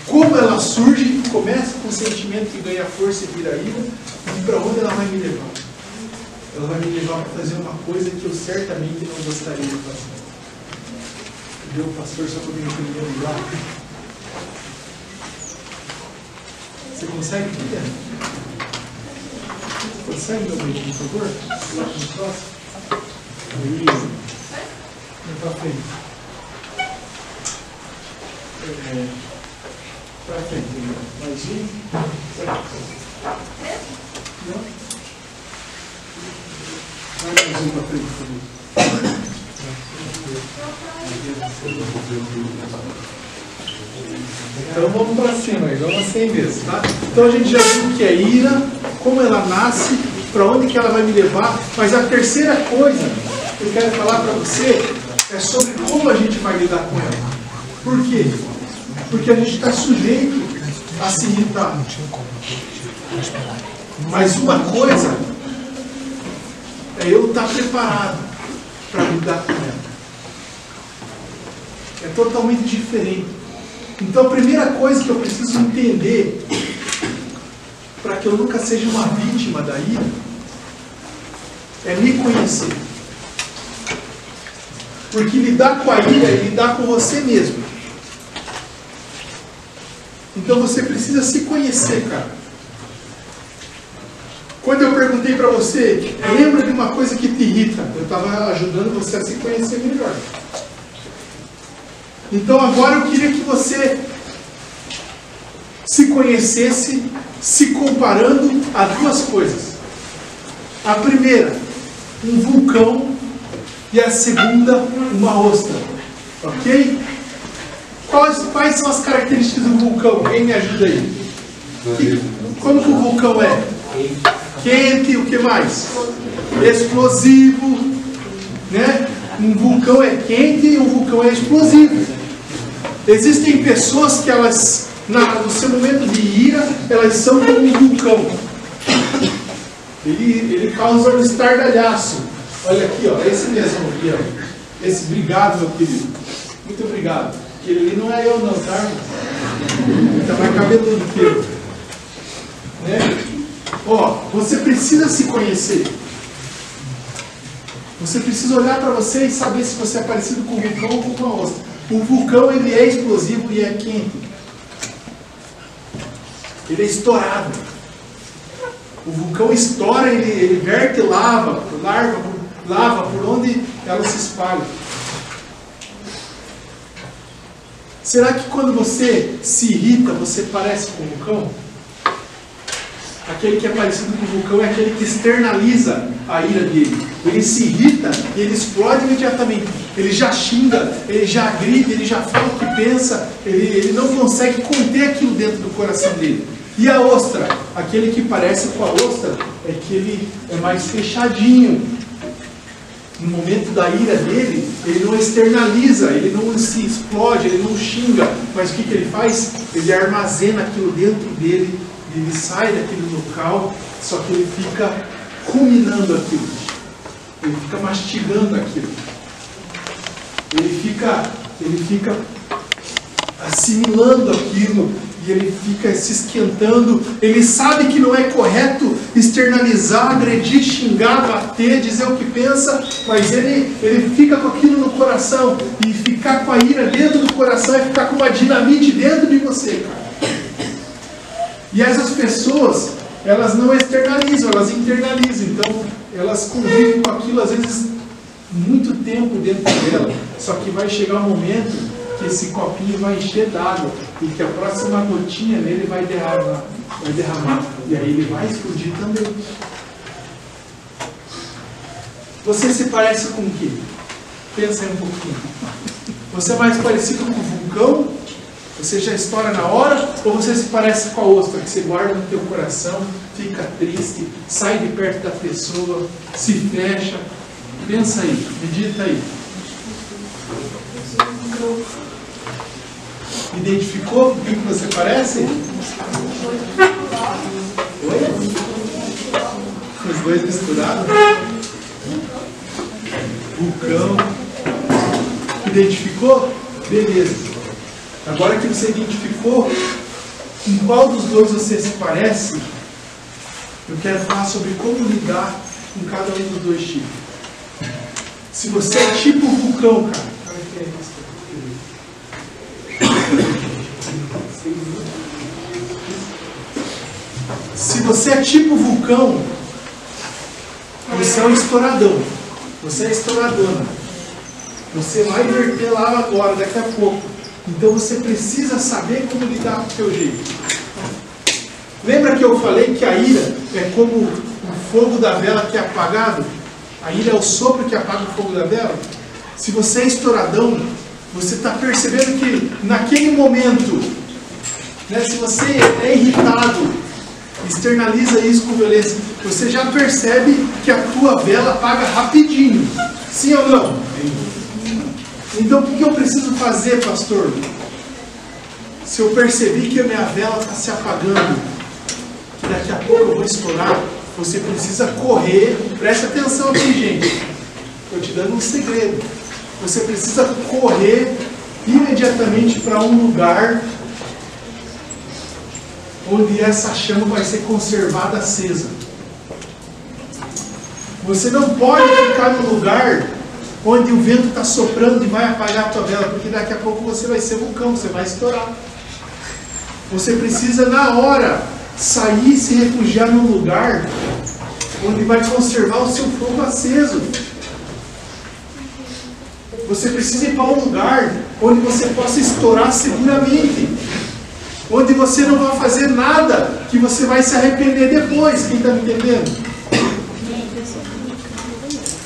como ela surge, começa com o sentimento que ganha força e vira ira, e para onde ela vai me levar? Ela vai me levar para fazer uma coisa que eu certamente não gostaria de fazer. Entendeu, pastor, só para me entender lá. Você consegue entender? Você consegue, meu bem, por favor? Lá no próximo. Isso. Vem para frente. Para frente, mais um. Não? Vai mais um para frente, por favor. Então vamos para cima, vamos assim mesmo, tá? Então a gente já viu o que é ira, como ela nasce, para onde que ela vai me levar, mas a terceira coisa que eu quero falar para você é sobre como a gente vai lidar com ela. Por quê? Porque a gente está sujeito a se irritar. Mas uma coisa é eu estar preparado para lidar com ela. É totalmente diferente. Então a primeira coisa que eu preciso entender para que eu nunca seja uma vítima da ira é me conhecer. Porque lidar com a ira é lidar com você mesmo. Então você precisa se conhecer, cara. Quando eu perguntei para você, lembra de uma coisa que te irrita? Eu estava ajudando você a se conhecer melhor. Então agora eu queria que você se conhecesse se comparando a duas coisas. A primeira, um vulcão, e a segunda, uma ostra. Ok? Quais são as características do vulcão? Quem me ajuda aí? Como que o vulcão é? Quente, o que mais? Explosivo, né? um vulcão é quente e um vulcão é explosivo. Existem pessoas que elas, no seu momento de ira, elas são como um vulcão. Ele causa um estardalhaço. Olha aqui, ó, esse mesmo aqui, ó. Esse, obrigado, meu querido. Muito obrigado. Ele não é eu não, tá? Ele tá mais cabeludo que eu. Né? Ó, você precisa se conhecer. Você precisa olhar para você e saber se você é parecido com um vulcão ou com uma ostra. O vulcão, ele é explosivo e é quente. Ele é estourado. O vulcão estoura, ele verte lava por onde ela se espalha. Será que quando você se irrita, você parece com o vulcão? Aquele que é parecido com o vulcão é aquele que externaliza a ira dele. Ele se irrita e ele explode imediatamente. Ele já xinga, ele já agride, ele já fala o que pensa, ele não consegue conter aquilo dentro do coração dele. E a ostra? Aquele que parece com a ostra é que ele é mais fechadinho. No momento da ira dele, ele não externaliza, ele não se explode, ele não xinga. Mas o que ele faz? Ele armazena aquilo dentro dele. Ele sai daquele local, só que ele fica ruminando aquilo. Ele fica mastigando aquilo. Ele fica assimilando aquilo. E ele fica se esquentando. Ele sabe que não é correto externalizar, agredir, xingar, bater, dizer o que pensa. Mas ele fica com aquilo no coração. E ficar com a ira dentro do coração é ficar com uma dinamite dentro de você, cara. E essas pessoas, elas não externalizam, elas internalizam. Então, elas convivem com aquilo, às vezes, muito tempo dentro dela. Só que vai chegar um momento que esse copinho vai encher d'água e que a próxima gotinha nele vai derramar. E aí ele vai explodir também. Você se parece com o quê? Pensa aí um pouquinho. Você é mais parecido com o vulcão? Você já estoura na hora? Ou você se parece com a ostra, que você guarda no teu coração, fica triste, sai de perto da pessoa, se fecha? Pensa aí, medita aí. Identificou com o que você parece? Oi? Os dois misturados? Vulcão. Identificou? Beleza. Agora que você identificou com qual dos dois você se parece, eu quero falar sobre como lidar com cada um dos dois tipos. Se você é tipo vulcão, cara. Se você é tipo vulcão, você é um estouradão. Você é estouradona. Você vai verter lá agora, daqui a pouco. Então você precisa saber como lidar com o seu jeito. Lembra que eu falei que a ira é como o fogo da vela que é apagado? A ira é o sopro que apaga o fogo da vela? Se você é estouradão, você está percebendo que naquele momento, né, se você é irritado, externaliza isso com violência, você já percebe que a tua vela apaga rapidinho. Sim ou não? Então o que eu preciso fazer, pastor? Se eu percebi que a minha vela está se apagando, que daqui a pouco eu vou estourar, você precisa correr. Presta atenção aqui, gente. Estou te dando um segredo. Você precisa correr imediatamente para um lugar onde essa chama vai ser conservada acesa. Você não pode ficar no lugar onde o vento está soprando e vai apagar a tua vela, porque daqui a pouco você vai ser vulcão, você vai estourar. Você precisa, na hora, sair e se refugiar num lugar onde vai conservar o seu fogo aceso. Você precisa ir para um lugar onde você possa estourar seguramente, onde você não vai fazer nada que você vai se arrepender depois. Quem está me entendendo?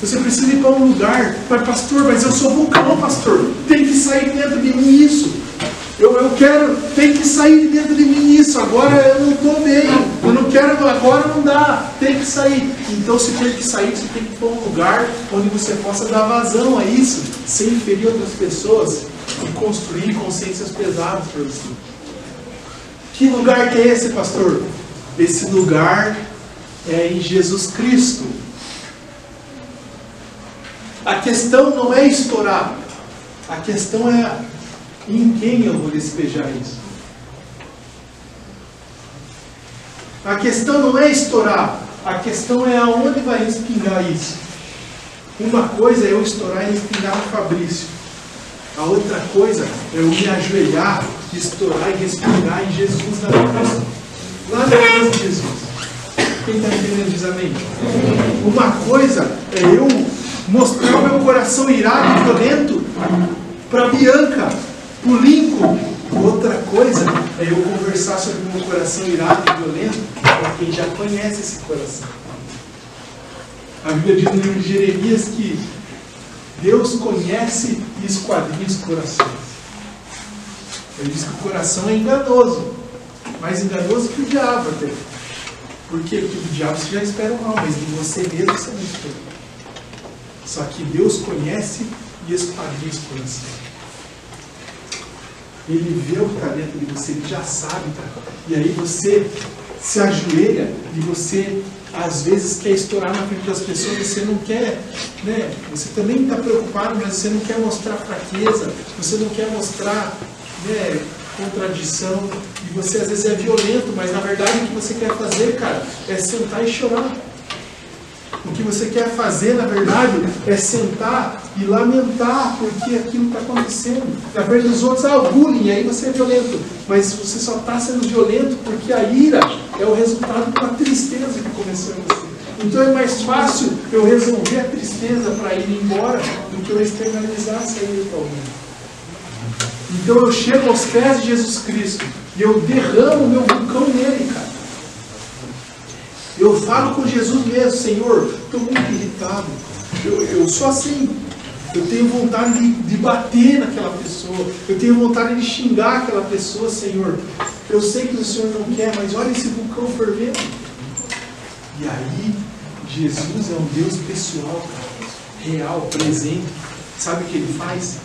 Você precisa ir para um lugar, mas pastor, mas eu sou vulcão, pastor, tem que sair dentro de mim isso. Tem que sair de dentro de mim isso, agora eu não estou bem, eu não quero, agora não dá, tem que sair. Então se tem que sair, você tem que pôr um lugar onde você possa dar vazão a isso, sem ferir outras pessoas e construir consciências pesadas para você. Que lugar que é esse, pastor? Esse lugar é em Jesus Cristo. A questão não é estourar, a questão é em quem eu vou despejar isso. A questão não é estourar, a questão é aonde vai respingar isso. Uma coisa é eu estourar e respingar no Fabrício. A outra coisa é eu me ajoelhar, estourar e respingar em Jesus na cruz. Lá na cruz de Jesus. Quem está entendendo diz amém? Uma coisa é eu mostrar o meu coração irado e violento para Bianca, para o Lincoln. Outra coisa é eu conversar sobre o meu coração irado e violento para quem já conhece esse coração. A Bíblia diz no livro de Jeremias que Deus conhece e esquadrinha os corações. Ele diz que o coração é enganoso, mais enganoso que o diabo até. Por quê? Porque o diabo você já espera o mal, mas de você mesmo você não espera. Só que Deus conhece e esquadrinha os corações. Ele vê o que está dentro de você, ele já sabe, cara. E aí você se ajoelha e você às vezes quer estourar na frente das pessoas, você não quer, né? Você também está preocupado, mas você não quer mostrar fraqueza, você não quer mostrar, né, contradição, e você às vezes é violento, mas na verdade o que você quer fazer, cara, é sentar e chorar. O que você quer fazer, na verdade, é sentar e lamentar porque aquilo está acontecendo. Na frente dos outros, o bullying, aí você é violento. Mas você só está sendo violento porque a ira é o resultado da tristeza que começou em você. Então é mais fácil eu resolver a tristeza para ir embora do que eu externalizar essa ira para alguém. Então eu chego aos pés de Jesus Cristo e eu derramo o meu vulcão nele, cara. Eu falo com Jesus mesmo, Senhor, estou muito irritado. Eu sou assim. Eu tenho vontade de bater naquela pessoa. Eu tenho vontade de xingar aquela pessoa, Senhor. Eu sei que o Senhor não quer, mas olha esse vulcão fervendo. E aí, Jesus é um Deus pessoal, real, presente. Sabe o que Ele faz?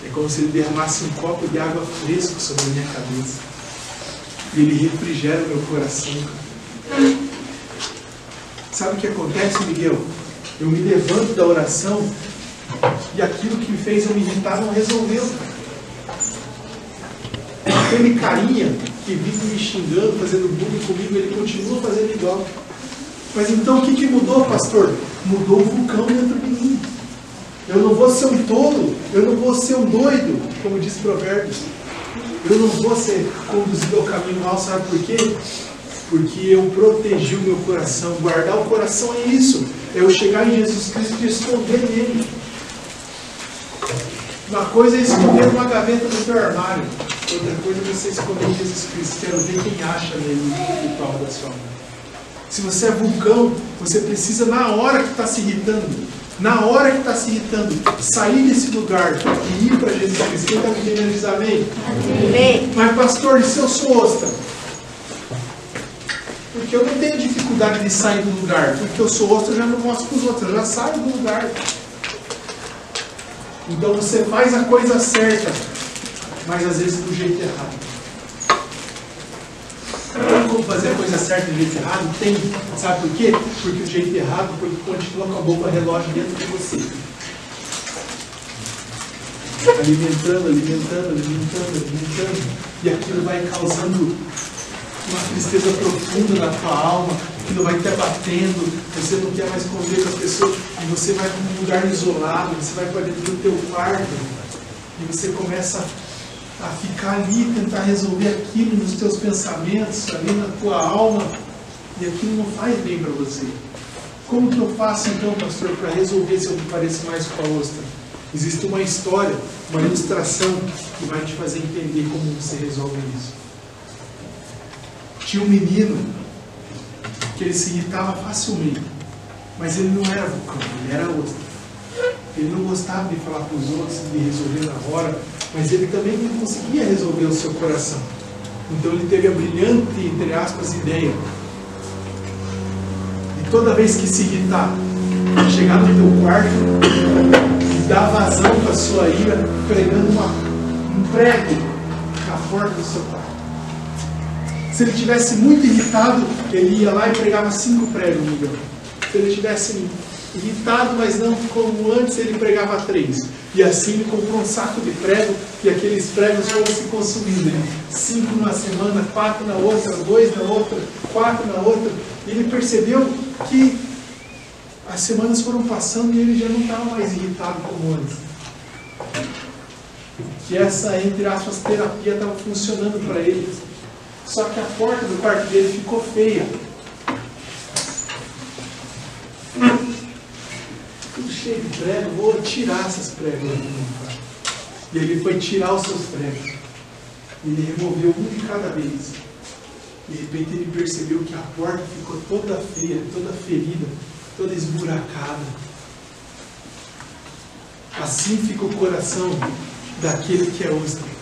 É como se Ele derramasse um copo de água fresca sobre a minha cabeça. E Ele refrigera o meu coração, cara. Sabe o que acontece, Miguel? Eu me levanto da oração e aquilo que me fez eu me irritar não resolveu. Aquele carinha que vive me xingando, fazendo bullying comigo, ele continua fazendo igual. Mas então o que mudou, pastor? Mudou o vulcão dentro de mim. Eu não vou ser um tolo, eu não vou ser um doido, como diz Provérbios. Eu não vou ser conduzido ao caminho mau, sabe por quê? Porque eu protegi o meu coração. Guardar o coração é isso. É eu chegar em Jesus Cristo e esconder nele. Uma coisa é esconder numa gaveta do teu armário. Outra coisa é você esconder em Jesus Cristo. Quero ver quem acha nele o pau da sua mão. Se você é vulcão, você precisa, na hora que está se irritando, sair desse lugar e ir para Jesus Cristo. Quem está me entendendo diz amém? Amém. Mas pastor, e se eu sou ostra? Porque eu não tenho dificuldade de sair do lugar. Porque eu sou ostra, eu já não mostro para os outros. Eu já saio do lugar. Então você faz a coisa certa, mas às vezes do jeito errado. Tem como fazer a coisa certa do jeito errado? Tem. Sabe por quê? Porque o jeito errado continua com a bomba relógio dentro de você. Alimentando. E aquilo vai causando uma tristeza profunda na tua alma, aquilo vai te abatendo, você não quer mais conviver com as pessoas, e você vai para um lugar isolado, você vai para dentro do teu quarto, e você começa a ficar ali, tentar resolver aquilo nos teus pensamentos, ali na tua alma, e aquilo não faz bem para você. Como que eu faço então, pastor, para resolver se eu me pareço mais com a ostra? Existe uma história, uma ilustração que vai te fazer entender como você resolve isso. Tinha um menino que ele se irritava facilmente, mas ele não era vulcão, ele era ostra. Ele não gostava de falar para os outros, de resolver na hora, Mas ele também não conseguia resolver o seu coração. Então ele teve a brilhante, entre aspas, ideia. E toda vez que se irritar, chegar no teu quarto e dar vazão para a sua ira, pregando um prego na porta do seu quarto. Se ele tivesse muito irritado, ele ia lá e pregava 5 pregos, Miguel. Se ele tivesse irritado, mas não como antes, ele pregava 3. E assim ele comprou um saco de prego e aqueles pregos foram se consumindo. 5 numa semana, 4 na outra, 2 na outra, 4 na outra. E ele percebeu que as semanas foram passando e ele já não estava mais irritado como antes. Que essa, entre aspas, terapia estava funcionando para ele. Só que a porta do quarto dele ficou feia. Tudo cheio de prego, vou tirar essas pregos aqui no quarto. E ele foi tirar os seus pregos. E ele removeu um de cada vez. De repente ele percebeu que a porta ficou toda feia, toda ferida, toda esburacada. Assim fica o coração daquele que é hostil.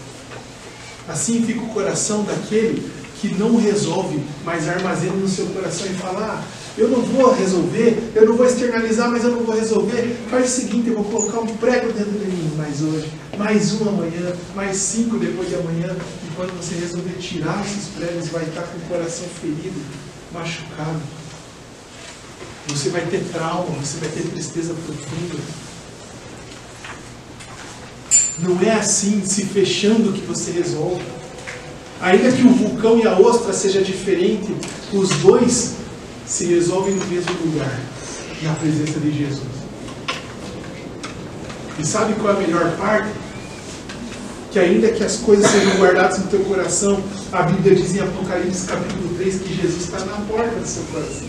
Assim fica o coração daquele que não resolve, mas armazena no seu coração e fala: eu não vou resolver, eu não vou externalizar, mas eu não vou resolver. Faz o seguinte, eu vou colocar um prego dentro de mim mais hoje, mais um amanhã, mais 5 depois de amanhã. E quando você resolver tirar esses pregos, vai estar com o coração ferido, machucado. Você vai ter trauma, você vai ter tristeza profunda. Não é assim, se fechando, que você resolve. Ainda que o vulcão e a ostra seja diferente, os dois se resolvem no mesmo lugar, na presença de Jesus. E sabe qual é a melhor parte? Que ainda que as coisas sejam guardadas no teu coração, a Bíblia diz em Apocalipse capítulo 3 que Jesus está na porta do seu coração.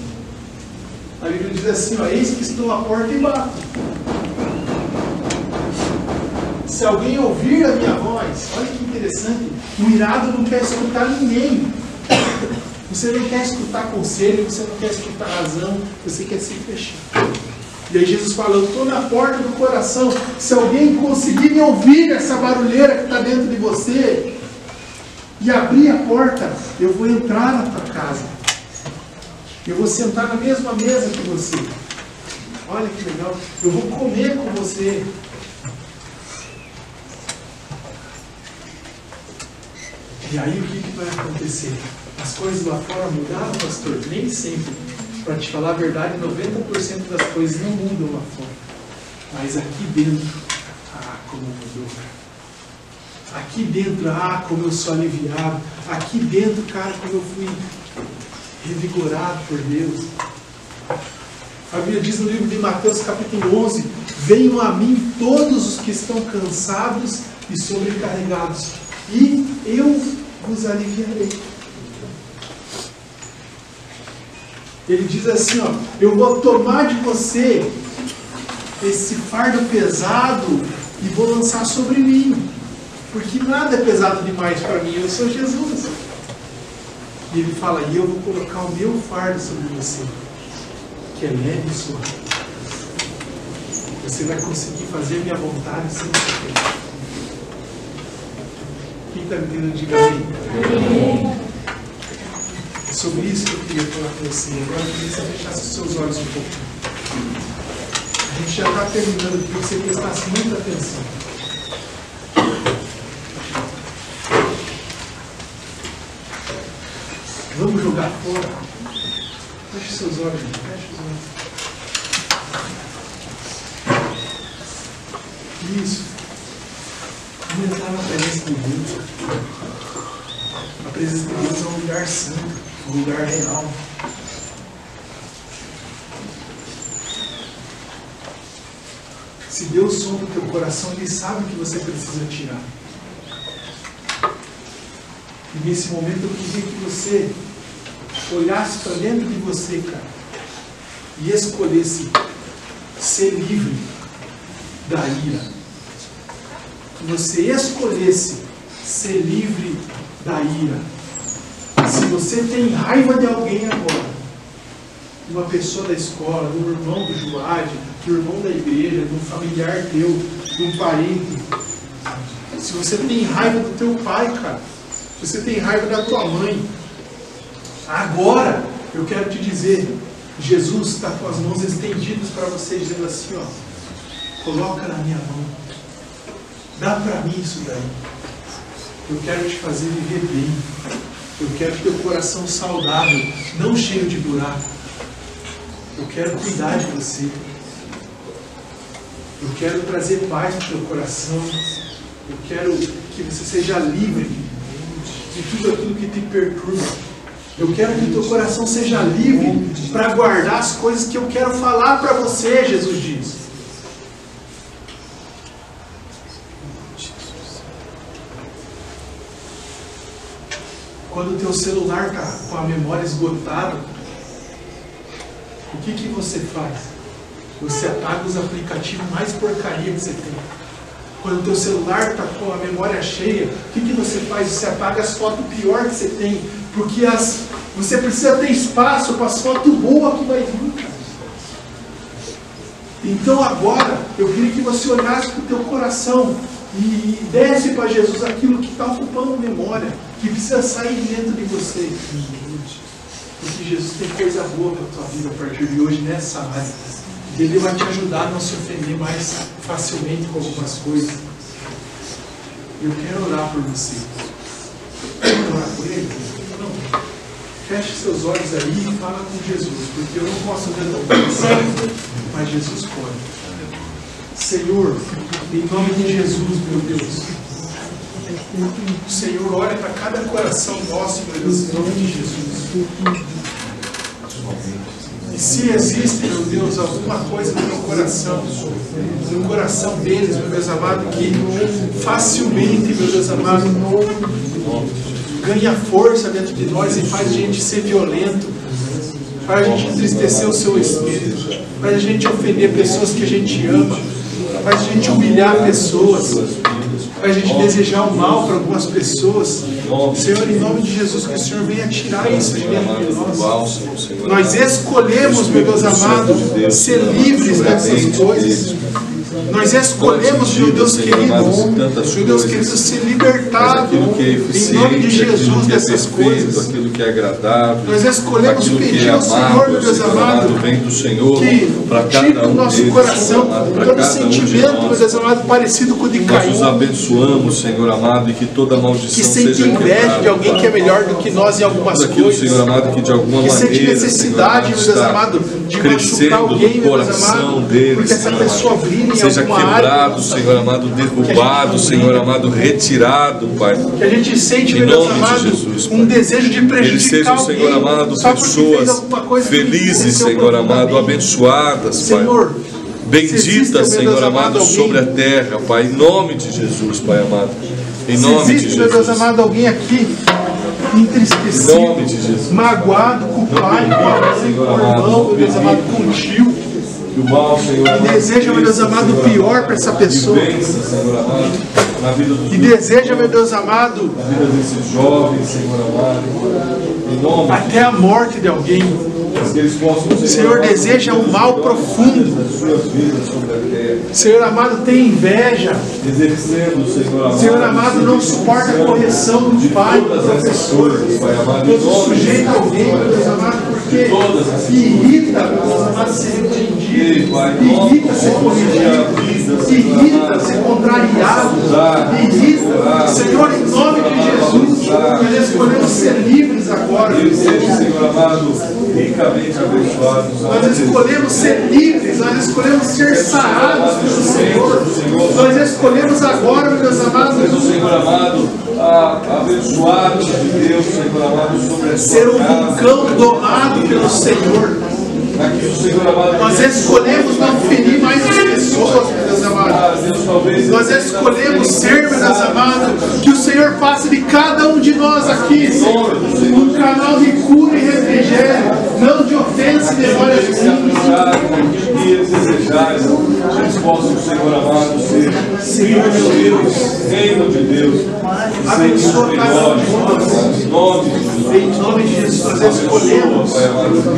A Bíblia diz assim: eis que estou à porta e bato. Se alguém ouvir a minha voz, olha que interessante, o irado não quer escutar ninguém. Você não quer escutar conselho, você não quer escutar razão, você quer se fechar. E aí Jesus fala: eu estou na porta do coração. Se alguém conseguir me ouvir essa barulheira que está dentro de você e abrir a porta, eu vou entrar na tua casa. Eu vou sentar na mesma mesa que você. Olha que legal. Eu vou comer com você. E aí o que vai acontecer? As coisas lá fora mudaram, pastor? Nem sempre. Para te falar a verdade, 90% das coisas não mudam lá fora. Mas aqui dentro, como mudou. Aqui dentro, como eu sou aliviado. Aqui dentro, cara, como eu fui revigorado por Deus. A Bíblia diz no livro de Mateus capítulo 11: venham a mim todos os que estão cansados e sobrecarregados, e eu vos aliviarei. Ele diz assim, eu vou tomar de você esse fardo pesado e vou lançar sobre mim, porque nada é pesado demais para mim, eu sou Jesus. E ele fala: e eu vou colocar o meu fardo sobre você, que é leve e suave. Você vai conseguir fazer minha vontade sem sofrer. Quem está me entendendo, diga amém. É sobre isso que eu queria falar com você. Agora eu queria que você fechasse os seus olhos um pouco. A gente já está terminando, eu queria que você prestasse muita atenção. Vamos jogar fora. Feche seus olhos, feche os olhos. Isso. Vamos entrar na presença de Deus. A presença de Deus é um lugar santo, um lugar real. Se Deus sonda o teu coração, Ele sabe o que você precisa tirar. E nesse momento eu queria que você olhasse para dentro de você, cara, e escolhesse ser livre da ira. Que você escolhesse ser livre da ira. Se você tem raiva de alguém agora, de uma pessoa da escola, do irmão do Joade, do irmão da igreja, de um familiar teu, de um parente, Se você tem raiva do teu pai, cara, se você tem raiva da tua mãe, agora eu quero te dizer, Jesus está com as mãos estendidas para você, dizendo assim, ó, coloca na minha mão, dá para mim isso daí. Eu quero te fazer viver bem. Eu quero teu coração saudável, não cheio de buraco. Eu quero cuidar de você. Eu quero trazer paz para o teu coração. Eu quero que você seja livre de tudo aquilo que te perturba. Eu quero que o teu coração seja livre para guardar as coisas que eu quero falar para você, Jesus diz. Quando o teu celular está com a memória esgotada, o que você faz? Você apaga os aplicativos mais porcaria que você tem. Quando o teu celular está com a memória cheia, o que você faz? Você apaga as fotos pior que você tem, porque você precisa ter espaço para as fotos boas que vai vir, cara. Então agora, eu queria que você olhasse para o teu coração e desse para Jesus aquilo que está ocupando memória, que precisa sair de dentro de você. Porque Jesus tem coisa boa para a tua vida a partir de hoje nessa área. Ele vai te ajudar a não se ofender mais facilmente com algumas coisas. Eu quero orar por você. Quero orar por ele? Não. Feche seus olhos aí e fala com Jesus, porque eu não posso ver a tua coração, mas Jesus pode. Senhor, em nome de Jesus, meu Deus, o Senhor olha para cada coração nosso, meu Deus, em nome de Jesus. E se existe, meu Deus, alguma coisa no meu coração, no coração deles, meu Deus amado, que facilmente, meu Deus amado, ganha força dentro de nós e faz a gente ser violento, faz a gente entristecer o seu espírito, faz a gente ofender pessoas que a gente ama, faz a gente humilhar pessoas, faz a gente desejar o mal para algumas pessoas. Senhor, em nome de Jesus, que o Senhor venha tirar isso de dentro de nós. Nós escolhemos, meu Deus amado, ser livres dessas coisas. Nós escolhemos, meu Deus querido, ser libertado em nome de Jesus dessas coisas. Aquilo que é agradável, nós escolhemos pedir ao Senhor, meu Deus amado, vem do Senhor, que tire do nosso coração todo sentimento, meu Deus amado, parecido com o de Caim. Nós os abençoamos, Senhor amado, e que toda maldição seja quebrada. Que sente inveja de alguém que é melhor do que nós em algumas coisas. Senhor amado, que de alguma maneira, sente necessidade, meu Deus amado, de machucar alguém, meu Deus amado, porque essa pessoa brilha em seja alguma quebrado, área, Senhor amado, derrubado, Senhor amado, retirado, Pai. Que a gente sente, meu Deus amado, Jesus, um desejo de prejudicar alguém, Senhor amado, pessoas felizes, Senhor amado, abençoadas, Pai. Senhor, benditas, Senhor amado, sobre a terra, Pai, em nome de Jesus, Pai amado. Em nome de Jesus. Meu Deus amado, alguém aqui entristecido, magoado com o pai, com a mãe, com o irmão, meu Deus amado, com o tio, e deseja, meu Deus amado, o pior para essa pessoa, e deseja, meu Deus amado, até a morte de alguém. Senhor, deseja um mal profundo. Senhor amado, tem inveja. Senhor amado, não suporta a correção do pai, do professor. Todo sujeito a alguém, meu Deus amado, porque irrita, meu Deus amado, ser repreendido, irrita ser corrigido, irrita ser contrariado, irrita. Senhor, em nome de Jesus, nós escolhemos ser livres agora. Senhor amado, ricamente abençoados. Nós escolhemos ser livres, nós escolhemos ser sarados pelo Senhor. Nós escolhemos agora, meu Deus amado, Senhor amado, abençoados de Deus, Senhor amado, sobre a ser um vulcão domado pelo Senhor. Nós escolhemos não ferir mais as pessoas, meu Deus amado. Nós escolhemos ser, meu Deus amado, que o Senhor faça de cada um de nós aqui um canal de cura e refrigério, não de ofensa e memórias ruins. eles possam, Senhor amado, ser filhos de Deus, reino de Deus, abençoa cada um de nós. Em nome de Jesus, nós escolhemos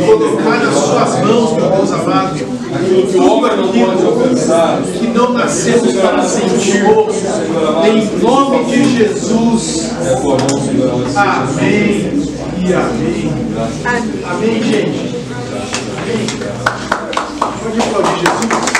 colocar nas suas mãos, meu Deus amado, aquilo que o homem não pode alcançar, que não nascemos para sentir. Em nome de Jesus. É a tua mão, Senhor. Amém e amém. Amém, gente. Amém. Pode aplaudir Jesus.